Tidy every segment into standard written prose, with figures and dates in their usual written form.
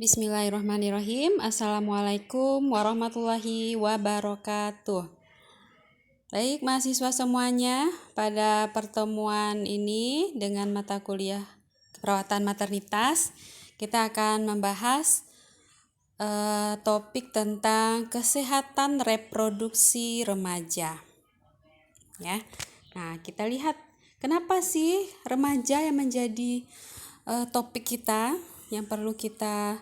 Bismillahirrahmanirrahim. Assalamualaikum warahmatullahi wabarakatuh. Baik mahasiswa semuanya, pada pertemuan ini dengan mata kuliah keperawatan maternitas, kita akan membahas topik tentang kesehatan reproduksi remaja. Ya. Nah, kita lihat kenapa sih remaja yang menjadi topik kita yang perlu kita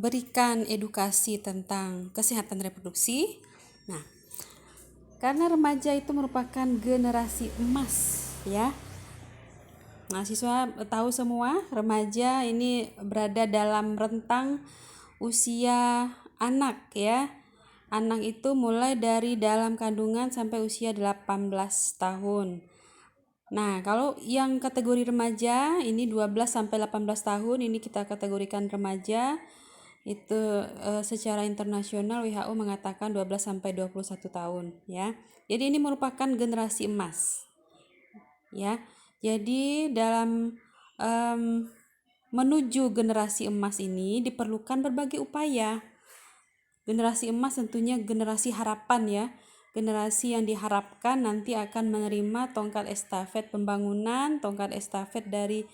berikan edukasi tentang kesehatan reproduksi. Nah, karena remaja itu merupakan generasi emas, ya. Mahasiswa tahu semua, remaja ini berada dalam rentang usia anak, ya. Anak itu mulai dari dalam kandungan sampai usia 18 tahun. Nah, kalau yang kategori remaja ini 12 sampai 18 tahun ini kita kategorikan remaja. Itu secara internasional WHO mengatakan 12 sampai 21 tahun, ya. Jadi ini merupakan generasi emas. Ya. Jadi dalam menuju generasi emas ini diperlukan berbagai upaya. Generasi emas tentunya generasi harapan, ya. Generasi yang diharapkan nanti akan menerima tongkat estafet pembangunan, tongkat estafet dari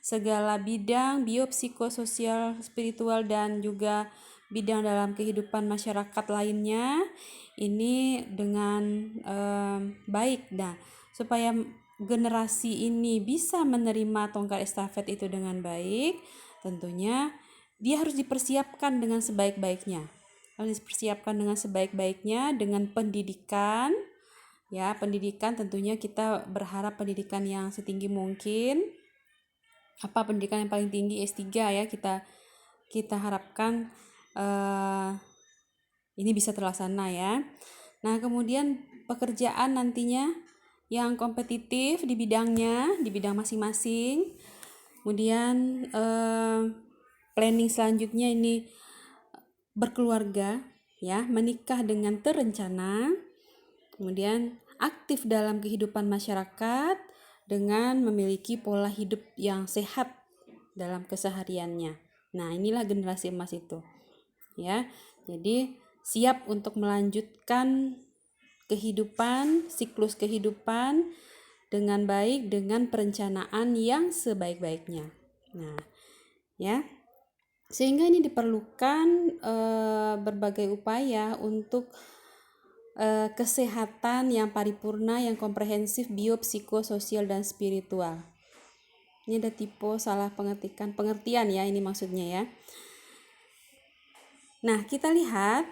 segala bidang biopsikososial, spiritual, dan juga bidang dalam kehidupan masyarakat lainnya ini dengan baik. Nah, supaya generasi ini bisa menerima tongkat estafet itu dengan baik, tentunya dia harus dipersiapkan dengan sebaik-baiknya. Harus dipersiapkan dengan sebaik-baiknya dengan pendidikan, ya. Pendidikan tentunya kita berharap pendidikan yang setinggi mungkin. Apa pendidikan yang paling tinggi S3, ya, kita harapkan ini bisa terlaksana, ya. Nah, kemudian pekerjaan nantinya yang kompetitif di bidangnya, di bidang masing-masing. Kemudian planning selanjutnya ini berkeluarga, ya, menikah dengan terencana, kemudian aktif dalam kehidupan masyarakat dengan memiliki pola hidup yang sehat dalam kesehariannya. Nah, inilah generasi emas itu, ya. Jadi siap untuk melanjutkan kehidupan, siklus kehidupan dengan baik dengan perencanaan yang sebaik-baiknya. Nah, ya. Sehingga ini diperlukan berbagai upaya untuk kesehatan yang paripurna, yang komprehensif, biopsikososial, dan spiritual. Ini ada tipe salah pengertian, ya, ini maksudnya, ya. Nah, kita lihat,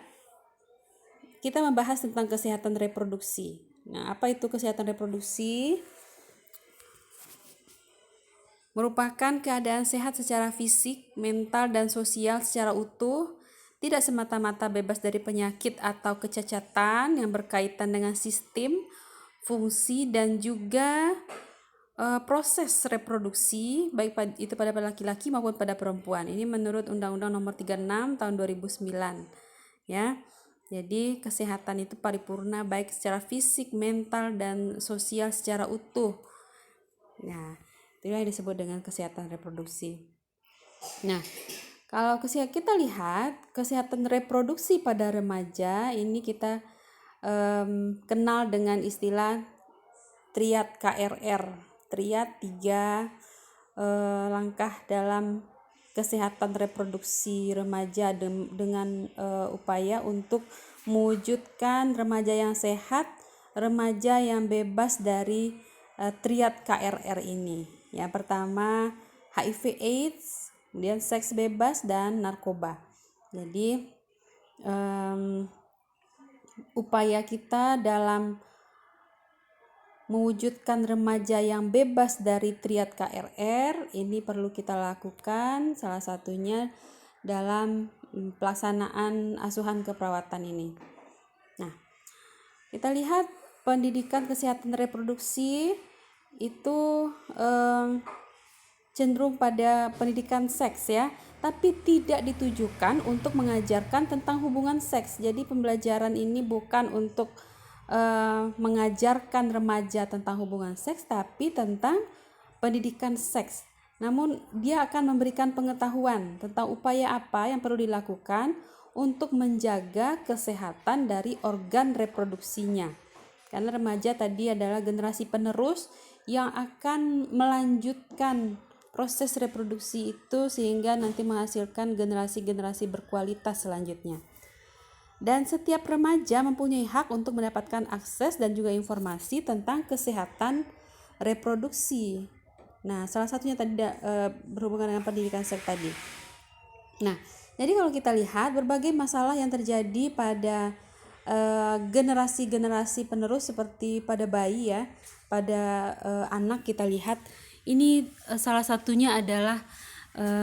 kita membahas tentang kesehatan reproduksi. Nah, apa itu kesehatan reproduksi? Merupakan keadaan sehat secara fisik, mental, dan sosial secara utuh, tidak semata-mata bebas dari penyakit atau kecacatan yang berkaitan dengan sistem, fungsi, dan juga proses reproduksi, baik itu pada laki-laki maupun pada perempuan. Ini menurut Undang-Undang Nomor 36 Tahun 2009, ya. Jadi kesehatan itu paripurna baik secara fisik, mental, dan sosial secara utuh. Nah, itulah yang disebut dengan kesehatan reproduksi. Nah, kalau kita lihat kesehatan reproduksi pada remaja ini kita kenal dengan istilah triad KRR, triad 3 langkah dalam kesehatan reproduksi remaja dengan upaya untuk mewujudkan remaja yang sehat, remaja yang bebas dari triad KRR ini. Yang pertama HIV/AIDS, kemudian seks bebas, dan narkoba. Jadi upaya kita dalam mewujudkan remaja yang bebas dari triad KRR ini perlu kita lakukan, salah satunya dalam pelaksanaan asuhan keperawatan ini. Nah, kita lihat pendidikan kesehatan reproduksi itu cenderung pada pendidikan seks, ya, tapi tidak ditujukan untuk mengajarkan tentang hubungan seks. Jadi pembelajaran ini bukan untuk mengajarkan remaja tentang hubungan seks, tapi tentang pendidikan seks. Namun dia akan memberikan pengetahuan tentang upaya apa yang perlu dilakukan untuk menjaga kesehatan dari organ reproduksinya. Karena remaja tadi adalah generasi penerus yang akan melanjutkan proses reproduksi itu sehingga nanti menghasilkan generasi-generasi berkualitas selanjutnya. Dan setiap remaja mempunyai hak untuk mendapatkan akses dan juga informasi tentang kesehatan reproduksi. Nah, salah satunya tadi berhubungan dengan pendidikan seks tadi. Nah, jadi kalau kita lihat berbagai masalah yang terjadi pada generasi-generasi penerus seperti pada bayi ya, pada anak kita lihat ini salah satunya adalah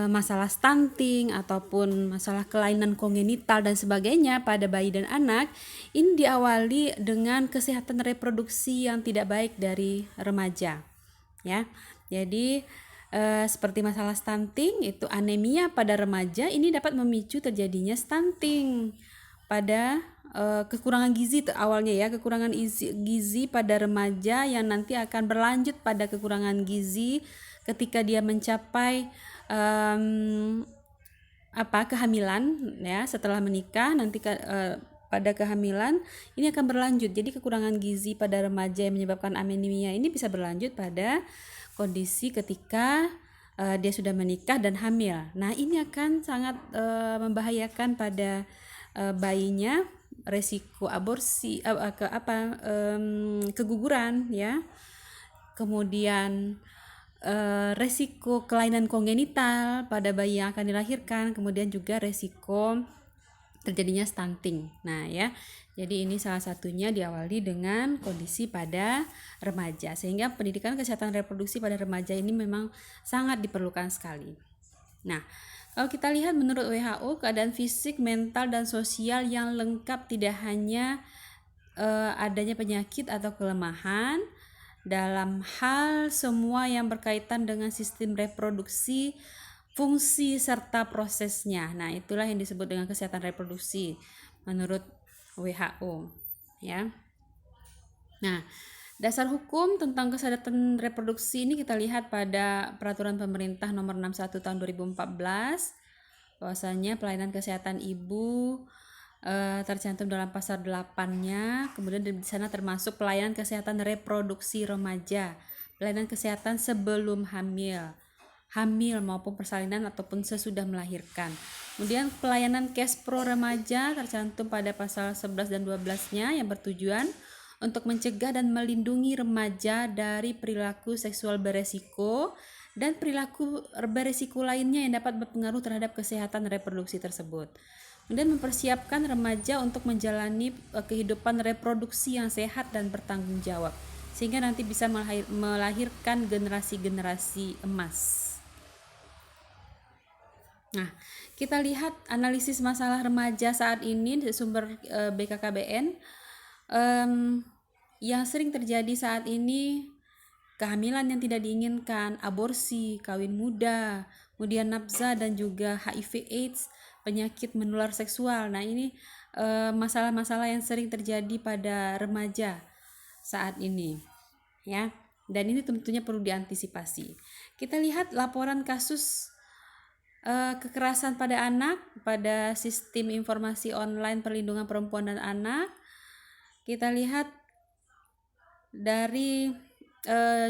masalah stunting ataupun masalah kelainan kongenital dan sebagainya pada bayi dan anak. Ini diawali dengan kesehatan reproduksi yang tidak baik dari remaja ya. Jadi seperti masalah stunting, itu anemia pada remaja ini dapat memicu terjadinya stunting pada kekurangan gizi awalnya ya, kekurangan gizi pada remaja yang nanti akan berlanjut pada kekurangan gizi ketika dia mencapai kehamilan ya, setelah menikah nanti pada kehamilan ini akan berlanjut. Jadi kekurangan gizi pada remaja yang menyebabkan anemia ini bisa berlanjut pada kondisi ketika dia sudah menikah dan hamil. Nah, ini akan sangat membahayakan pada bayinya, resiko aborsi keguguran ya. Kemudian resiko kelainan kongenital pada bayi yang akan dilahirkan, kemudian juga resiko terjadinya stunting. Nah ya, jadi ini salah satunya diawali dengan kondisi pada remaja, sehingga pendidikan kesehatan reproduksi pada remaja ini memang sangat diperlukan sekali. Nah, kalau kita lihat menurut WHO, keadaan fisik, mental, dan sosial yang lengkap tidak hanya adanya penyakit atau kelemahan dalam hal semua yang berkaitan dengan sistem reproduksi, fungsi serta prosesnya. Nah, itulah yang disebut dengan kesehatan reproduksi menurut WHO ya. Nah, dasar hukum tentang kesehatan reproduksi ini kita lihat pada peraturan pemerintah nomor 61 tahun 2014, bahwasanya pelayanan kesehatan ibu tercantum dalam pasal 8-nya. Kemudian di sana termasuk pelayanan kesehatan reproduksi remaja, pelayanan kesehatan sebelum hamil maupun persalinan ataupun sesudah melahirkan. Kemudian pelayanan Kespro remaja tercantum pada pasal 11 dan 12-nya yang bertujuan untuk mencegah dan melindungi remaja dari perilaku seksual beresiko dan perilaku beresiko lainnya yang dapat berpengaruh terhadap kesehatan reproduksi tersebut. Kemudian mempersiapkan remaja untuk menjalani kehidupan reproduksi yang sehat dan bertanggung jawab, sehingga nanti bisa melahirkan generasi-generasi emas. Nah, kita lihat analisis masalah remaja saat ini dari sumber BKKBN. Yang sering terjadi saat ini kehamilan yang tidak diinginkan, aborsi, kawin muda, kemudian nafsa dan juga HIV/AIDS, penyakit menular seksual. Nah, ini masalah-masalah yang sering terjadi pada remaja saat ini ya. Dan ini tentunya perlu diantisipasi. Kita lihat laporan kasus kekerasan pada anak pada sistem informasi online perlindungan perempuan dan anak. Kita lihat dari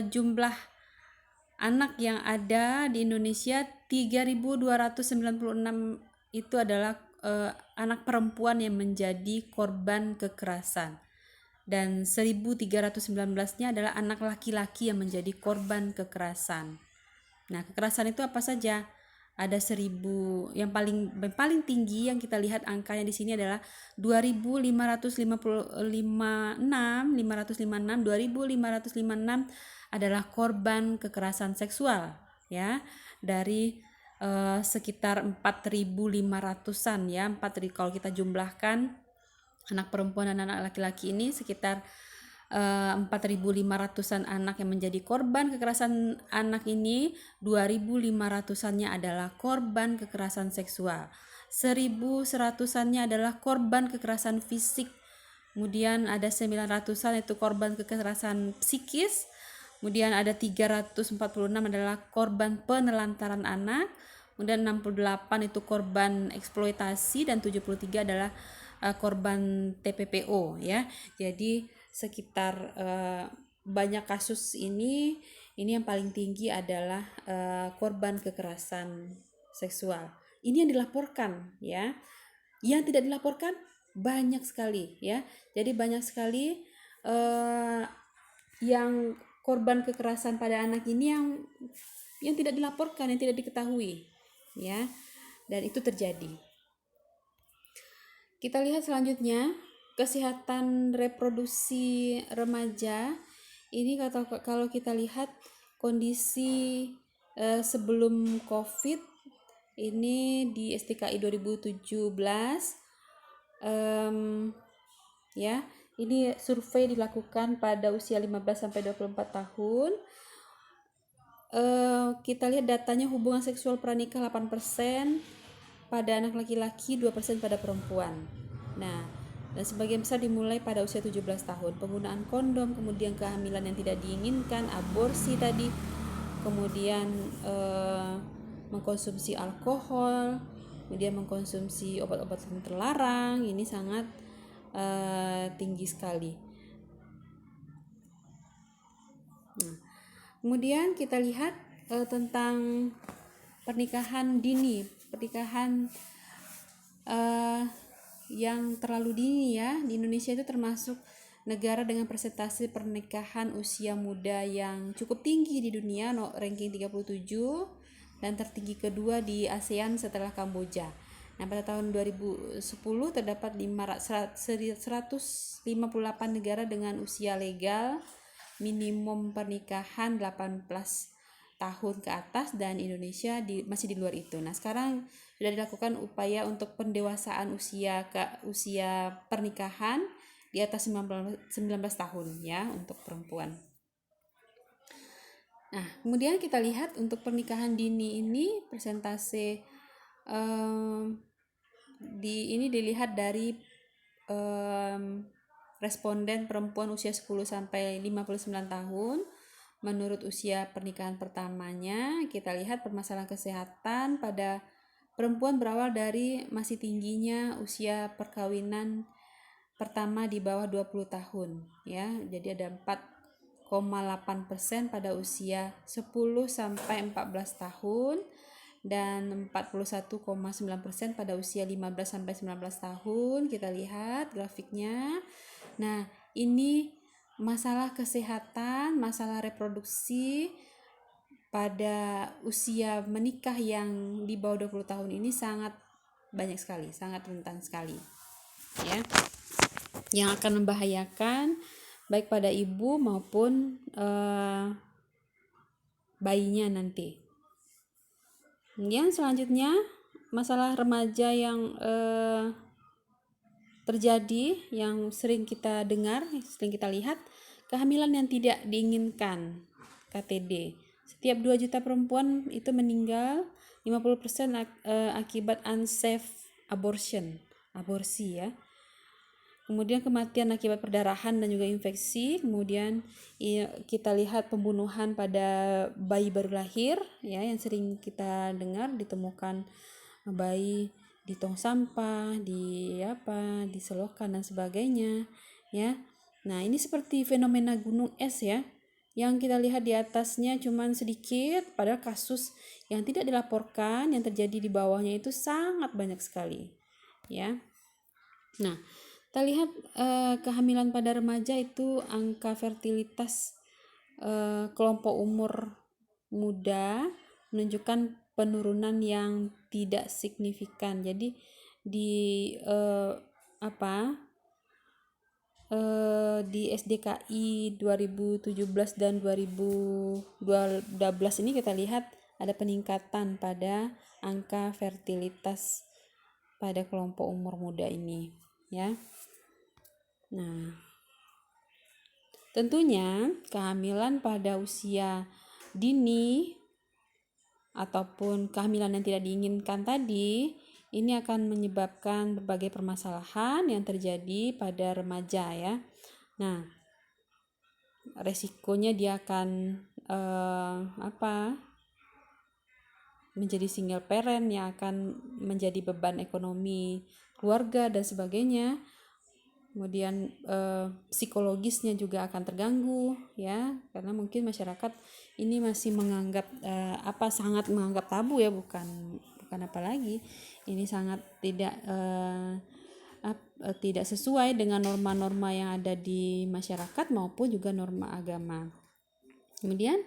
jumlah anak yang ada di Indonesia, 3.296 itu adalah anak perempuan yang menjadi korban kekerasan, dan 1.319-nya adalah anak laki-laki yang menjadi korban kekerasan. Nah, kekerasan itu apa saja? Ada 1.000, yang paling tinggi yang kita lihat angkanya di sini adalah 2.556 adalah korban kekerasan seksual ya, dari sekitar 4.500-an ya. 4.000 kalau kita jumlahkan anak perempuan dan anak laki-laki ini sekitar 4.500-an anak yang menjadi korban kekerasan anak ini, 2.500-annya adalah korban kekerasan seksual, 1.100-annya adalah korban kekerasan fisik, kemudian ada 900-an itu korban kekerasan psikis, Kemudian ada 346 adalah korban penelantaran anak, kemudian 68 itu korban eksploitasi, dan 73 adalah korban TPPO ya. Jadi sekitar banyak kasus ini yang paling tinggi adalah korban kekerasan seksual. Ini yang dilaporkan ya. Yang tidak dilaporkan banyak sekali ya. Jadi banyak sekali yang korban kekerasan pada anak ini yang tidak dilaporkan, yang tidak diketahui ya. Dan itu terjadi. Kita lihat selanjutnya, kesehatan reproduksi remaja. Ini kalau kita lihat kondisi sebelum COVID ini di STKI 2017 ya. Ini survei dilakukan pada usia 15 sampai 24 tahun. Kita lihat datanya, hubungan seksual pranikah 8% pada anak laki-laki, 2% pada perempuan. Nah, dan sebagian besar dimulai pada usia 17 tahun. Penggunaan kondom, kemudian kehamilan yang tidak diinginkan, aborsi tadi, kemudian mengkonsumsi alkohol, kemudian mengkonsumsi obat-obatan terlarang, ini sangat tinggi sekali. Nah, kemudian kita lihat tentang pernikahan dini, pernikahan yang terlalu dini ya. Di Indonesia itu termasuk negara dengan persentase pernikahan usia muda yang cukup tinggi di dunia, ranking 37 dan tertinggi kedua di ASEAN setelah Kamboja. Nah, pada tahun 2010 terdapat 158 negara dengan usia legal minimum pernikahan 18 tahun ke atas, dan Indonesia masih di luar itu. Nah, sekarang sudah dilakukan upaya untuk pendewasaan usia pernikahan di atas 19 tahun ya untuk perempuan. Nah, kemudian kita lihat untuk pernikahan dini ini persentase ini dilihat dari responden perempuan usia 10 sampai 59 tahun. Menurut usia pernikahan pertamanya, kita lihat permasalahan kesehatan pada perempuan berawal dari masih tingginya usia perkawinan pertama di bawah 20 tahun ya. Jadi ada 4,8% pada usia 10 sampai 14 tahun dan 41,9% pada usia 15 sampai 19 tahun. Kita lihat grafiknya. Nah, ini masalah kesehatan, masalah reproduksi pada usia menikah yang di bawah 20 tahun ini sangat banyak sekali, sangat rentan sekali ya, yang akan membahayakan baik pada ibu maupun bayinya nanti. Kemudian selanjutnya masalah remaja yang terjadi, yang sering kita dengar, sering kita lihat, kehamilan yang tidak diinginkan, KTD. Setiap 2 juta perempuan itu meninggal, 50% akibat unsafe aborsi ya. Kemudian kematian akibat perdarahan dan juga infeksi. Kemudian kita lihat pembunuhan pada bayi baru lahir ya, yang sering kita dengar, ditemukan bayi di tong sampah, di selokan dan sebagainya ya. Nah, ini seperti fenomena gunung es ya, yang kita lihat di atasnya cuman sedikit, padahal kasus yang tidak dilaporkan yang terjadi di bawahnya itu sangat banyak sekali ya. Nah, kita lihat kehamilan pada remaja itu angka fertilitas kelompok umur muda menunjukkan penurunan yang tidak signifikan. Jadi di di SDKI 2017 dan 2012 ini kita lihat ada peningkatan pada angka fertilitas pada kelompok umur muda ini ya. Nah, tentunya kehamilan pada usia dini ataupun kehamilan yang tidak diinginkan tadi ini akan menyebabkan berbagai permasalahan yang terjadi pada remaja ya. Nah, resikonya dia akan menjadi single parent yang akan menjadi beban ekonomi keluarga dan sebagainya. Kemudian psikologisnya juga akan terganggu ya, karena mungkin masyarakat ini masih menganggap sangat menganggap tabu ya, bukan apalagi ini sangat tidak sesuai dengan norma-norma yang ada di masyarakat maupun juga norma agama. Kemudian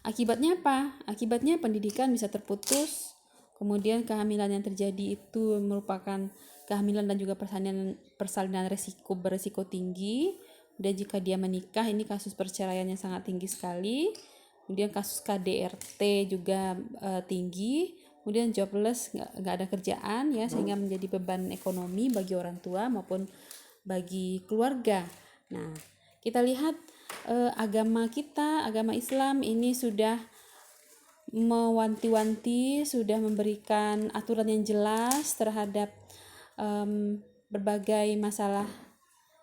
akibatnya apa? Akibatnya pendidikan bisa terputus, kemudian kehamilan yang terjadi itu merupakan kehamilan dan juga persalinan beresiko tinggi. Dan jika dia menikah, ini kasus perceraiannya sangat tinggi sekali. Kemudian kasus KDRT juga tinggi. Kemudian jobless, nggak ada kerjaan ya, sehingga menjadi beban ekonomi bagi orang tua maupun bagi keluarga. Nah, kita lihat agama kita, agama Islam ini sudah mewanti-wanti, sudah memberikan aturan yang jelas terhadap berbagai masalah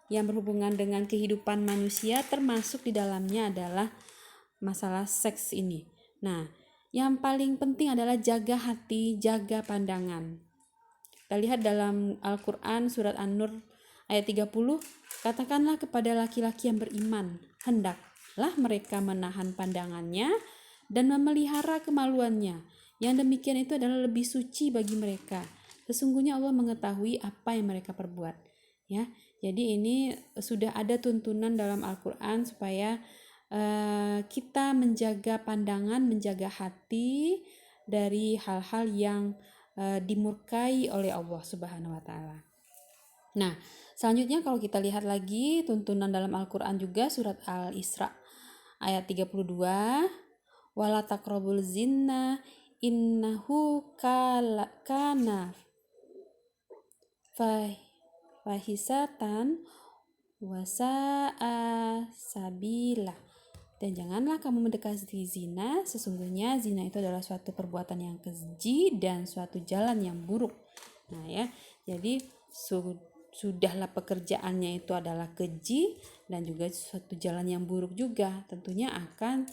yang berhubungan dengan kehidupan manusia, termasuk di dalamnya adalah masalah seks ini. Nah, yang paling penting adalah jaga hati, jaga pandangan. Kita lihat dalam Al-Quran surat An-Nur ayat 30, katakanlah kepada laki-laki yang beriman, hendaklah mereka menahan pandangannya dan memelihara kemaluannya. Yang demikian itu adalah lebih suci bagi mereka. Sesungguhnya Allah mengetahui apa yang mereka perbuat. Ya, jadi ini sudah ada tuntunan dalam Al-Quran supaya kita menjaga pandangan, menjaga hati dari hal-hal yang dimurkai oleh Allah Subhanahu wa taala. Nah, selanjutnya kalau kita lihat lagi tuntunan dalam Al-Qur'an juga surat Al-Isra ayat 32, wala taqrabul zina innahu kana fahisatan wasa'a sabila. Dan janganlah kamu mendekati zina, sesungguhnya zina itu adalah suatu perbuatan yang keji dan suatu jalan yang buruk. Nah ya, jadi sudahlah pekerjaannya itu adalah keji dan juga suatu jalan yang buruk juga, tentunya akan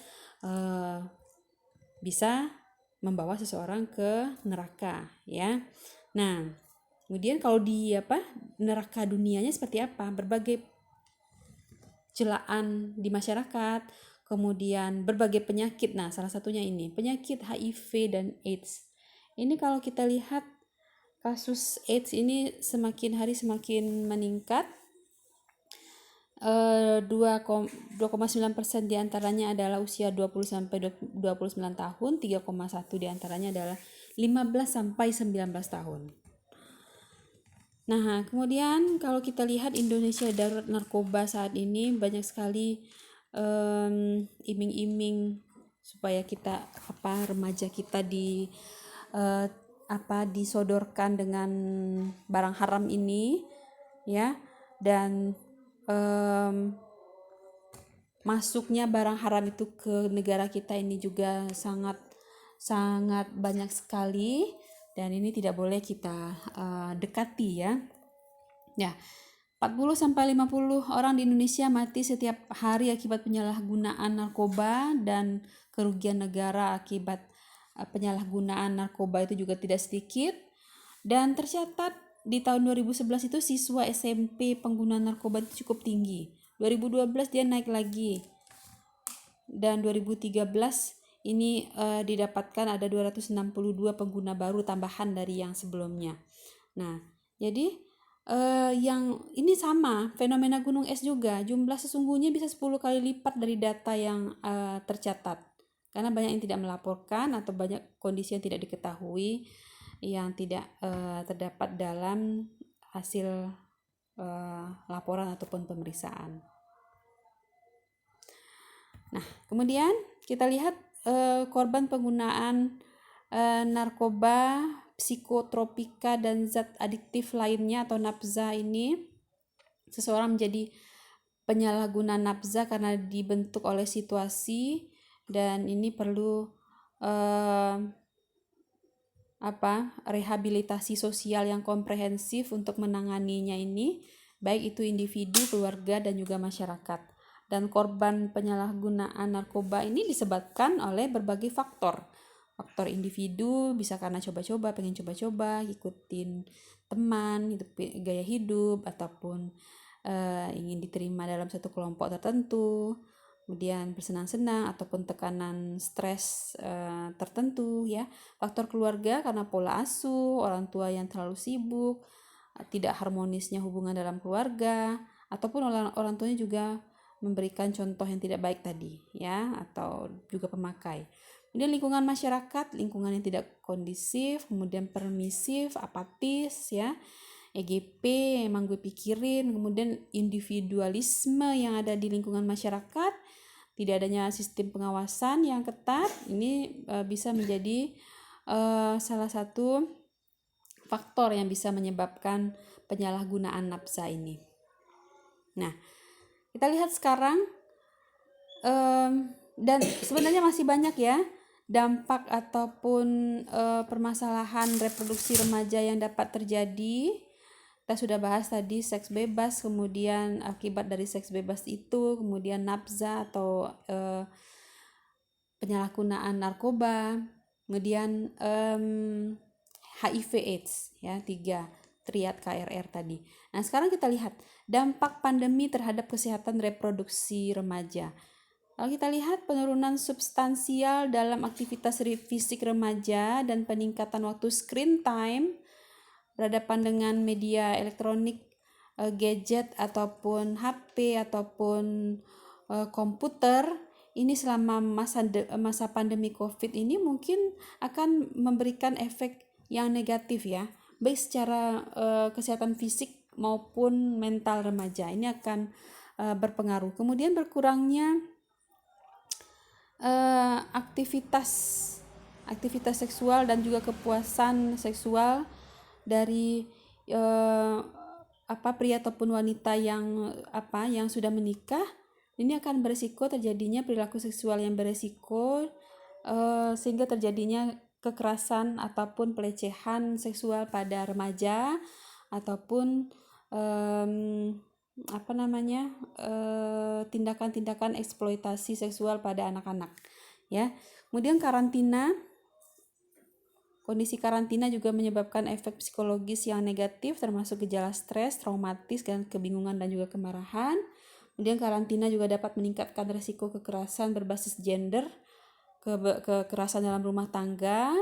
bisa membawa seseorang ke neraka ya. Nah, kemudian kalau di neraka dunianya seperti apa? Berbagai celaan di masyarakat, kemudian berbagai penyakit. Nah, salah satunya ini, penyakit HIV dan AIDS. Ini kalau kita lihat kasus AIDS ini semakin hari semakin meningkat. 2,9% diantaranya adalah usia 20 sampai 29 tahun, 3,1 diantaranya adalah 15 sampai 19 tahun. Nah, kemudian kalau kita lihat Indonesia darurat narkoba saat ini, banyak sekali iming-iming supaya kita remaja kita disodorkan dengan barang haram ini ya, dan masuknya barang haram itu ke negara kita ini juga sangat banyak sekali, dan ini tidak boleh kita dekati ya. Ya, 40-50 orang di Indonesia mati setiap hari akibat penyalahgunaan narkoba, dan kerugian negara akibat penyalahgunaan narkoba itu juga tidak sedikit. Dan tercatat di tahun 2011 itu siswa SMP pengguna narkoba itu cukup tinggi. 2012 dia naik lagi. Dan 2013 ini didapatkan ada 262 pengguna baru tambahan dari yang sebelumnya. Nah, jadi yang ini sama fenomena gunung es juga, jumlah sesungguhnya bisa 10 kali lipat dari data yang tercatat, karena banyak yang tidak melaporkan atau banyak kondisi yang tidak diketahui yang tidak terdapat dalam hasil laporan ataupun pemeriksaan. Nah, kemudian kita lihat korban penggunaan narkoba, psikotropika, dan zat adiktif lainnya atau nafza ini. Seseorang menjadi penyalahguna nafza karena dibentuk oleh situasi, dan ini perlu rehabilitasi sosial yang komprehensif untuk menanganinya ini, baik itu individu, keluarga, dan juga masyarakat. dan korban penyalahgunaan narkoba ini disebabkan oleh berbagai faktor. Faktor individu bisa karena pengen coba-coba, ikutin teman, gaya hidup, ataupun ingin diterima dalam satu kelompok tertentu, kemudian bersenang-senang ataupun tekanan stres tertentu ya. Faktor keluarga karena pola asuh, orang tua yang terlalu sibuk, tidak harmonisnya hubungan dalam keluarga, ataupun orang tuanya juga memberikan contoh yang tidak baik tadi ya, atau juga pemakai. Kemudian lingkungan masyarakat, lingkungan yang tidak kondusif, kemudian permisif, apatis ya, EGP emang gue pikirin, kemudian individualisme yang ada di lingkungan masyarakat, tidak adanya sistem pengawasan yang ketat, ini bisa menjadi salah satu faktor yang bisa menyebabkan penyalahgunaan nafsa ini. Nah, kita lihat sekarang, dan sebenarnya masih banyak ya dampak ataupun permasalahan reproduksi remaja yang dapat terjadi. Kita sudah bahas tadi seks bebas, kemudian akibat dari seks bebas itu, kemudian nafsa atau penyalahgunaan narkoba, kemudian HIV/AIDS ya, 3 triad KRR tadi. Nah, sekarang kita lihat dampak pandemi terhadap kesehatan reproduksi remaja. Kalau kita lihat penurunan substansial dalam aktivitas fisik remaja dan peningkatan waktu screen time berhadapan dengan media elektronik, gadget ataupun HP ataupun komputer, ini selama masa pandemi COVID ini mungkin akan memberikan efek yang negatif ya, baik secara kesehatan fisik maupun mental remaja. Ini akan berpengaruh. Kemudian berkurangnya aktivitas seksual dan juga kepuasan seksual dari pria ataupun wanita yang sudah menikah. Ini akan beresiko terjadinya perilaku seksual yang beresiko, sehingga terjadinya kekerasan ataupun pelecehan seksual pada remaja ataupun tindakan-tindakan eksploitasi seksual pada anak-anak ya. Kemudian kondisi karantina juga menyebabkan efek psikologis yang negatif, termasuk gejala stres, traumatis, dan kebingungan dan juga kemarahan. Kemudian karantina juga dapat meningkatkan risiko kekerasan berbasis gender, kekerasan dalam rumah tangga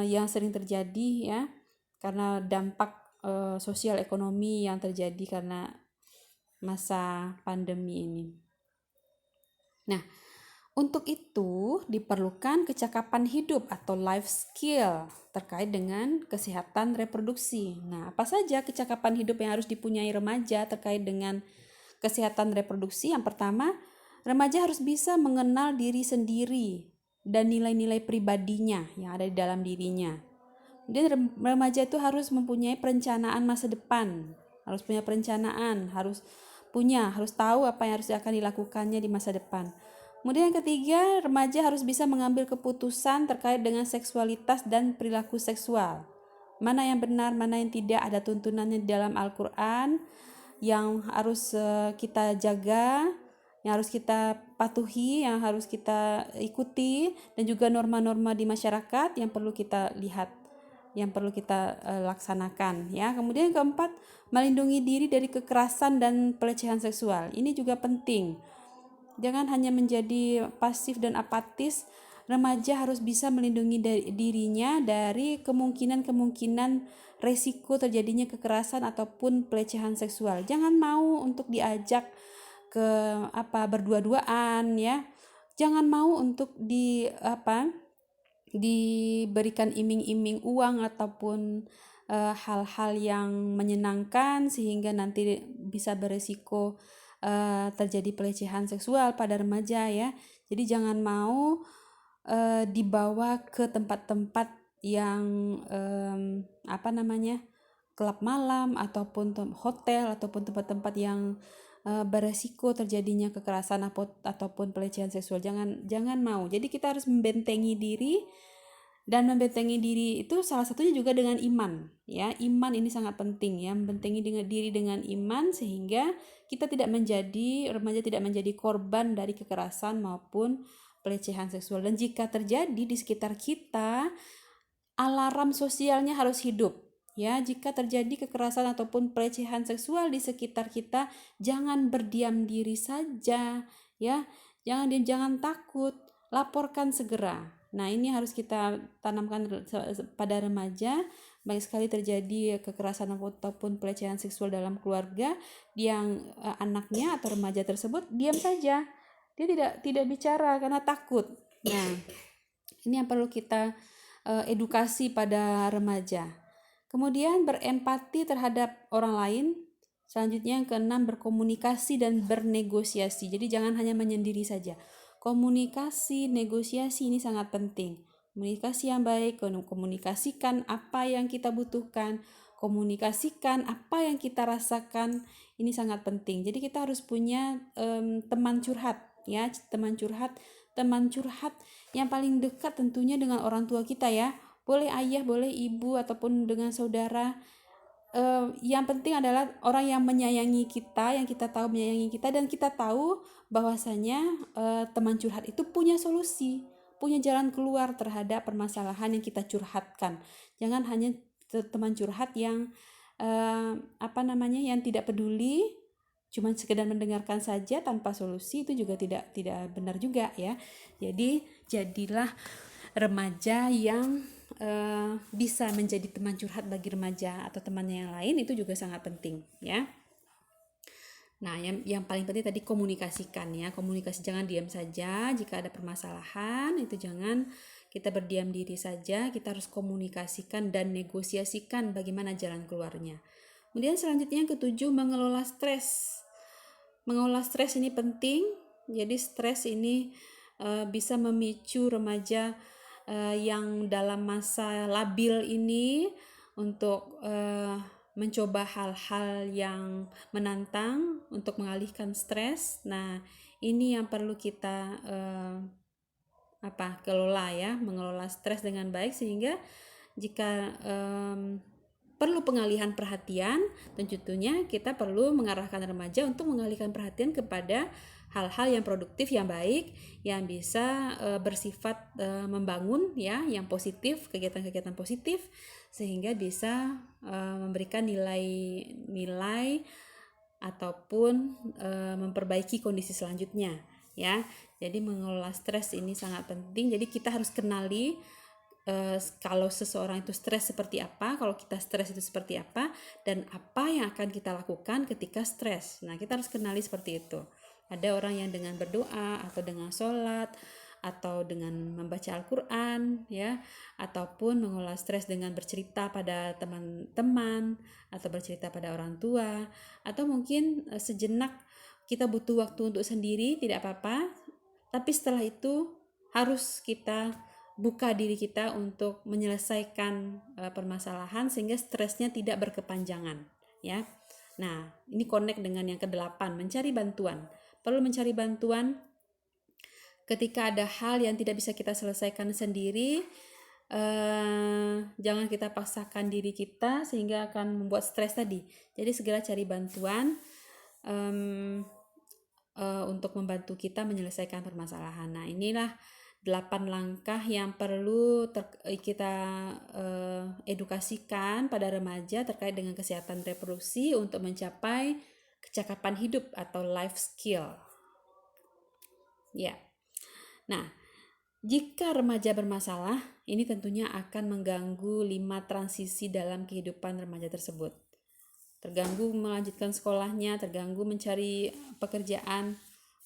yang sering terjadi ya, karena dampak sosial ekonomi yang terjadi karena masa pandemi ini. Nah, untuk itu diperlukan kecakapan hidup atau life skill terkait dengan kesehatan reproduksi. Nah, apa saja kecakapan hidup yang harus dipunyai remaja terkait dengan kesehatan reproduksi? Yang pertama, remaja harus bisa mengenal diri sendiri dan nilai-nilai pribadinya yang ada di dalam dirinya. Dan remaja itu harus mempunyai perencanaan masa depan, harus punya perencanaan, harus tahu apa yang akan dilakukannya di masa depan. Kemudian yang ketiga, remaja harus bisa mengambil keputusan terkait dengan seksualitas dan perilaku seksual. Mana yang benar, mana yang tidak, ada tuntunannya di dalam Al-Quran yang harus kita jaga, yang harus kita patuhi, yang harus kita ikuti, dan juga norma-norma di masyarakat yang perlu kita lihat, yang perlu kita laksanakan ya. Kemudian yang keempat, melindungi diri dari kekerasan dan pelecehan seksual. Ini juga penting. Jangan hanya menjadi pasif dan apatis. Remaja harus bisa melindungi dirinya dari kemungkinan resiko terjadinya kekerasan ataupun pelecehan seksual. Jangan mau untuk diajak ke berdua-duaan ya. Jangan mau untuk diberikan iming-iming uang ataupun hal-hal yang menyenangkan sehingga nanti bisa beresiko terjadi pelecehan seksual pada remaja ya. Jadi jangan mau dibawa ke tempat-tempat yang klub malam ataupun hotel ataupun tempat-tempat yang beresiko terjadinya kekerasan ataupun pelecehan seksual. Jangan mau. Jadi kita harus membentengi diri Dan membentengi diri itu salah satunya juga dengan iman, ya. Iman ini sangat penting, ya. Membentengi diri dengan iman sehingga kita tidak menjadi remaja tidak menjadi korban dari kekerasan maupun pelecehan seksual. Dan jika terjadi di sekitar kita, alarm sosialnya harus hidup. Ya, jika terjadi kekerasan ataupun pelecehan seksual di sekitar kita, jangan berdiam diri saja, ya. Jangan takut, laporkan segera. Nah, ini harus kita tanamkan pada remaja. Banyak sekali terjadi kekerasan ataupun pelecehan seksual dalam keluarga yang anaknya atau remaja tersebut diam saja. Dia tidak bicara karena takut. Nah, ini yang perlu kita edukasi pada remaja. Kemudian berempati terhadap orang lain. Selanjutnya yang keenam, berkomunikasi dan bernegosiasi. Jadi jangan hanya menyendiri saja. Komunikasi, negosiasi ini sangat penting. Komunikasi yang baik, komunikasikan apa yang kita butuhkan, komunikasikan apa yang kita rasakan, ini sangat penting. Jadi kita harus punya teman curhat, ya, teman curhat yang paling dekat tentunya dengan orang tua kita, ya. Boleh ayah, boleh ibu, ataupun dengan saudara. Yang penting adalah orang yang menyayangi kita, yang kita tahu menyayangi kita, dan kita tahu bahwasanya teman curhat itu punya solusi, punya jalan keluar terhadap permasalahan yang kita curhatkan. Jangan hanya teman curhat yang yang tidak peduli, cuma sekedar mendengarkan saja tanpa solusi, itu juga tidak benar juga, ya. Jadi jadilah remaja yang bisa menjadi teman curhat bagi remaja atau temannya yang lain, itu juga sangat penting, ya. Nah, yang paling penting tadi komunikasikan, ya. Komunikasi, jangan diam saja jika ada permasalahan, itu jangan kita berdiam diri saja, kita harus komunikasikan dan negosiasikan bagaimana jalan keluarnya. Kemudian selanjutnya yang ketujuh, mengelola stres. Mengelola stres ini penting. Jadi stres ini bisa memicu remaja yang dalam masa labil ini untuk mencoba hal-hal yang menantang untuk mengalihkan stres. Nah, ini yang perlu kita kelola, ya, mengelola stres dengan baik, sehingga jika perlu pengalihan perhatian, tentunya kita perlu mengarahkan remaja untuk mengalihkan perhatian kepada hal-hal yang produktif, yang baik, yang bisa bersifat membangun, ya, yang positif, kegiatan-kegiatan positif, sehingga bisa memberikan nilai-nilai ataupun memperbaiki kondisi selanjutnya, ya. Jadi mengelola stres ini sangat penting. Jadi kita harus kenali kalau seseorang itu stres seperti apa, kalau kita stres itu seperti apa, dan apa yang akan kita lakukan ketika stres. Nah, kita harus kenali seperti itu. Ada orang yang dengan berdoa atau dengan sholat atau dengan membaca Al-Quran, ya, ataupun mengolah stres dengan bercerita pada teman-teman atau bercerita pada orang tua, atau mungkin sejenak kita butuh waktu untuk sendiri, tidak apa-apa, tapi setelah itu harus kita buka diri kita untuk menyelesaikan permasalahan sehingga stresnya tidak berkepanjangan, ya. Nah, ini connect dengan yang ke-8, mencari bantuan. Perlu mencari bantuan ketika ada hal yang tidak bisa kita selesaikan sendiri. Jangan kita paksakan diri kita sehingga akan membuat stres tadi. Jadi segera cari bantuan untuk membantu kita menyelesaikan permasalahan. Nah, inilah 8 langkah yang perlu kita edukasikan pada remaja terkait dengan kesehatan reproduksi untuk mencapai kecakapan hidup atau life skill. Ya. Nah, jika remaja bermasalah, ini tentunya akan mengganggu 5 transisi dalam kehidupan remaja tersebut. Terganggu melanjutkan sekolahnya, terganggu mencari pekerjaan,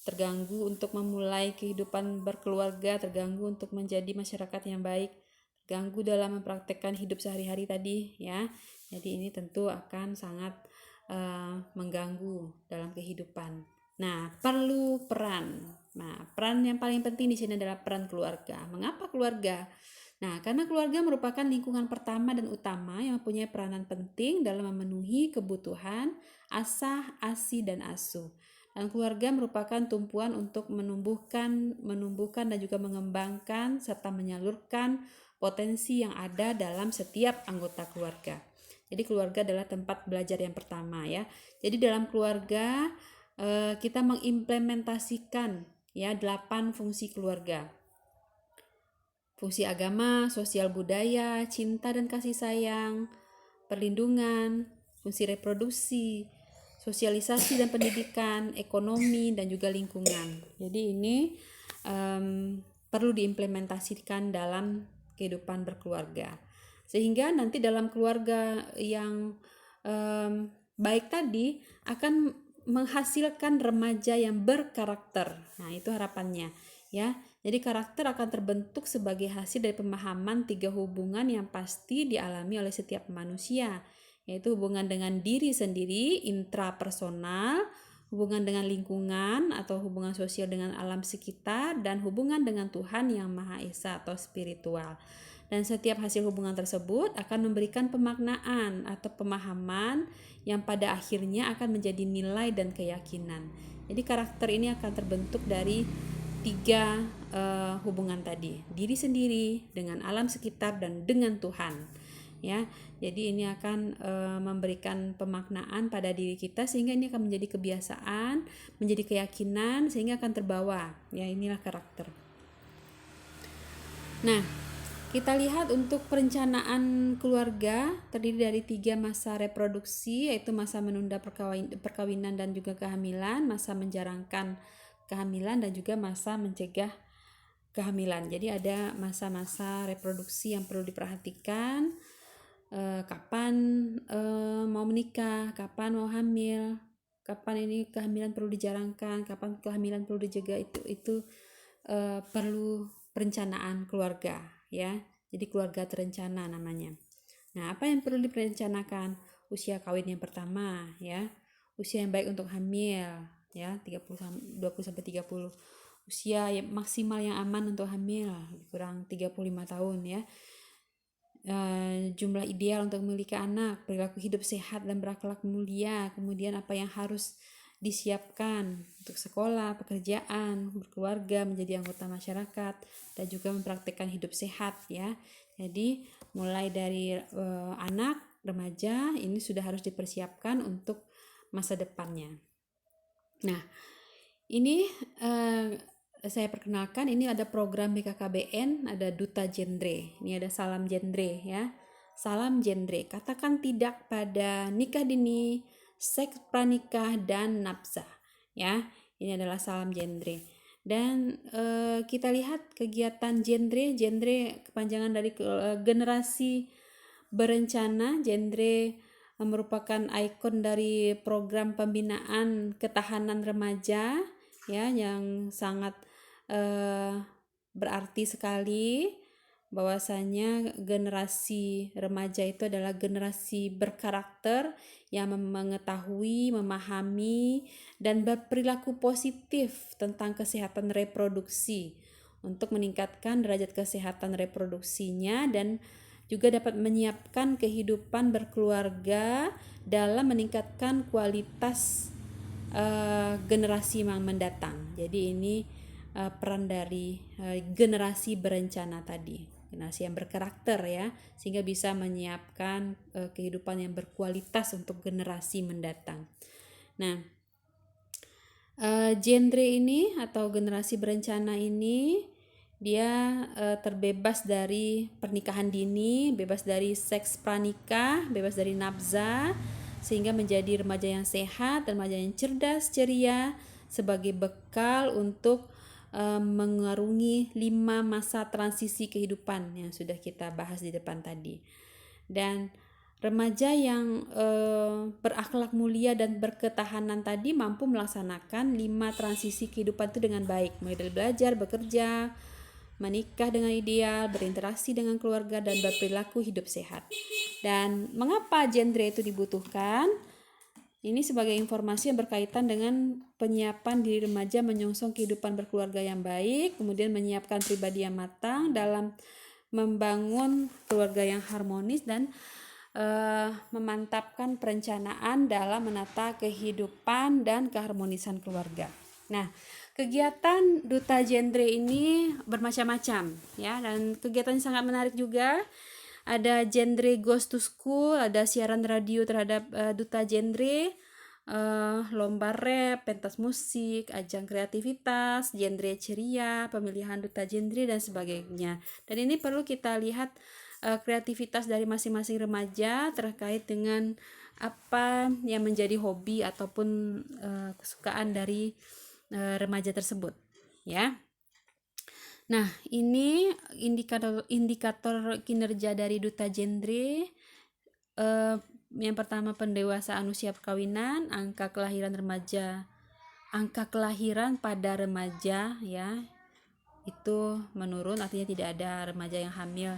terganggu untuk memulai kehidupan berkeluarga, terganggu untuk menjadi masyarakat yang baik, terganggu dalam mempraktekkan hidup sehari-hari tadi, ya. Jadi ini tentu akan sangat mengganggu dalam kehidupan. Nah, perlu peran. Nah, peran yang paling penting di sini adalah peran keluarga. Mengapa keluarga? Nah, karena keluarga merupakan lingkungan pertama dan utama yang mempunyai peranan penting dalam memenuhi kebutuhan asah, asi, dan asuh. Dan keluarga merupakan tumpuan untuk menumbuhkan dan juga mengembangkan serta menyalurkan potensi yang ada dalam setiap anggota keluarga. Jadi keluarga adalah tempat belajar yang pertama ya. Jadi dalam keluarga kita mengimplementasikan ya 8 fungsi keluarga. Fungsi agama, sosial budaya, cinta dan kasih sayang, perlindungan, fungsi reproduksi, sosialisasi dan pendidikan, ekonomi dan juga lingkungan. Jadi ini perlu diimplementasikan dalam kehidupan berkeluarga. Sehingga nanti dalam keluarga yang baik tadi akan menghasilkan remaja yang berkarakter. Nah, itu harapannya ya. Jadi karakter akan terbentuk sebagai hasil dari pemahaman 3 hubungan yang pasti dialami oleh setiap manusia, yaitu hubungan dengan diri sendiri, intrapersonal, hubungan dengan lingkungan atau hubungan sosial dengan alam sekitar, dan hubungan dengan Tuhan yang Maha Esa atau spiritual. Dan setiap hasil hubungan tersebut akan memberikan pemaknaan atau pemahaman yang pada akhirnya akan menjadi nilai dan keyakinan. Jadi karakter ini akan terbentuk dari 3 hubungan tadi, diri sendiri, dengan alam sekitar, dan dengan Tuhan ya. Jadi ini akan memberikan pemaknaan pada diri kita sehingga ini akan menjadi kebiasaan, menjadi keyakinan sehingga akan terbawa ya. Inilah karakter. Nah, kita lihat untuk perencanaan keluarga terdiri dari 3 masa reproduksi, yaitu masa menunda perkawinan dan juga kehamilan, masa menjarangkan kehamilan, dan juga masa mencegah kehamilan. Jadi ada masa-masa reproduksi yang perlu diperhatikan, kapan mau menikah, kapan mau hamil, kapan ini kehamilan perlu dijarangkan, kapan kehamilan perlu dijaga, itu perlu perencanaan keluarga ya. Jadi keluarga terencana namanya. Nah, apa yang perlu direncanakan? Usia kawin yang pertama ya, usia yang baik untuk hamil ya, 20 sampai 30. Usia yang maksimal yang aman untuk hamil kurang 35 tahun ya. Jumlah ideal untuk memiliki anak, perilaku hidup sehat dan berakhlak mulia, kemudian apa yang harus disiapkan untuk sekolah, pekerjaan, berkeluarga, menjadi anggota masyarakat, dan juga mempraktikkan hidup sehat ya. Jadi mulai dari anak, remaja ini sudah harus dipersiapkan untuk masa depannya. Nah, ini saya perkenalkan, ini ada program BKKBN, ada Duta Genre. Ini ada salam genre ya. Salam genre, katakan tidak pada nikah dini, seks pranikah, dan nafsa ya. Ini adalah salam genre. Dan kita lihat kegiatan genre kepanjangan dari generasi berencana. Genre merupakan ikon dari program pembinaan ketahanan remaja ya, yang sangat berarti sekali bahwasanya generasi remaja itu adalah generasi berkarakter yang mengetahui, memahami, dan berperilaku positif tentang kesehatan reproduksi untuk meningkatkan derajat kesehatan reproduksinya dan juga dapat menyiapkan kehidupan berkeluarga dalam meningkatkan kualitas generasi yang mendatang. Jadi ini peran dari generasi berencana tadi, generasi yang berkarakter ya, sehingga bisa menyiapkan kehidupan yang berkualitas untuk generasi mendatang. Nah, genre ini atau generasi berencana ini dia terbebas dari pernikahan dini, bebas dari seks pranikah, bebas dari nafsa, sehingga menjadi remaja yang sehat dan remaja yang cerdas, ceria sebagai bekal untuk mengarungi 5 masa transisi kehidupan yang sudah kita bahas di depan tadi. Dan remaja yang berakhlak mulia dan berketahanan tadi mampu melaksanakan 5 transisi kehidupan itu dengan baik, mulai dari belajar, bekerja, menikah dengan ideal, berinteraksi dengan keluarga, dan berperilaku hidup sehat. Dan mengapa genre itu dibutuhkan? Ini sebagai informasi yang berkaitan dengan penyiapan diri remaja menyongsong kehidupan berkeluarga yang baik, kemudian menyiapkan pribadi yang matang dalam membangun keluarga yang harmonis, dan memantapkan perencanaan dalam menata kehidupan dan keharmonisan keluarga. Nah, Kegiatan Duta Genre ini bermacam-macam ya, dan kegiatannya sangat menarik juga. Ada genre Ghost to School, ada siaran radio terhadap Duta Genre, lomba rap, pentas musik, ajang kreativitas, genre ceria, pemilihan Duta Genre dan sebagainya. Dan ini perlu kita lihat kreativitas dari masing-masing remaja terkait dengan apa yang menjadi hobi ataupun kesukaan dari remaja tersebut ya. Nah, ini indikator kinerja dari Duta Genre. Yang pertama, pendewasaan usia perkawinan, angka kelahiran pada remaja ya, itu menurun, artinya tidak ada remaja yang hamil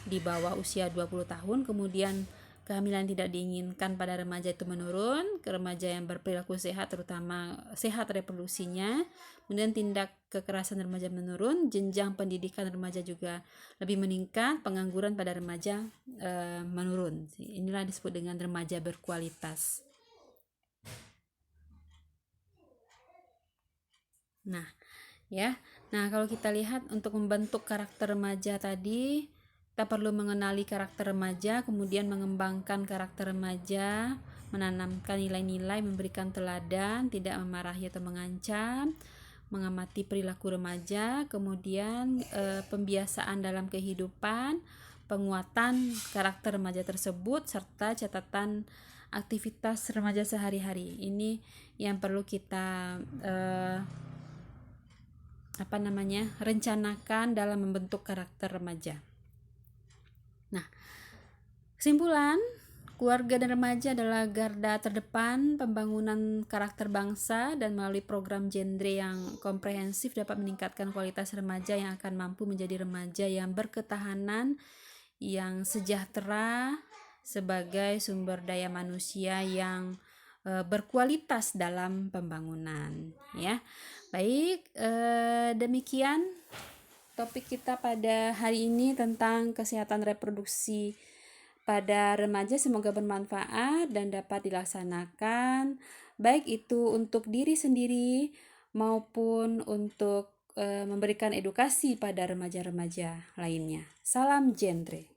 di bawah usia 20 tahun. Kemudian kehamilan tidak diinginkan pada remaja itu menurun, ke remaja yang berperilaku sehat, terutama sehat reproduksinya. Kemudian tindak kekerasan remaja menurun, jenjang pendidikan remaja juga lebih meningkat, pengangguran pada remaja menurun. Inilah disebut dengan remaja berkualitas. Nah, ya. Nah, kalau kita lihat untuk membentuk karakter remaja tadi, kita perlu mengenali karakter remaja, kemudian mengembangkan karakter remaja, menanamkan nilai-nilai, memberikan teladan, tidak memarahi atau mengancam, mengamati perilaku remaja, kemudian pembiasaan dalam kehidupan, penguatan karakter remaja tersebut, serta catatan aktivitas remaja sehari-hari. Ini yang perlu kita rencanakan dalam membentuk karakter remaja. Nah, kesimpulan, keluarga dan remaja adalah garda terdepan pembangunan karakter bangsa, dan melalui program genre yang komprehensif dapat meningkatkan kualitas remaja yang akan mampu menjadi remaja yang berketahanan, yang sejahtera sebagai sumber daya manusia yang berkualitas dalam pembangunan ya. Baik, demikian topik kita pada hari ini tentang kesehatan reproduksi pada remaja. Semoga bermanfaat dan dapat dilaksanakan, baik itu untuk diri sendiri maupun untuk memberikan edukasi pada remaja-remaja lainnya. Salam genre.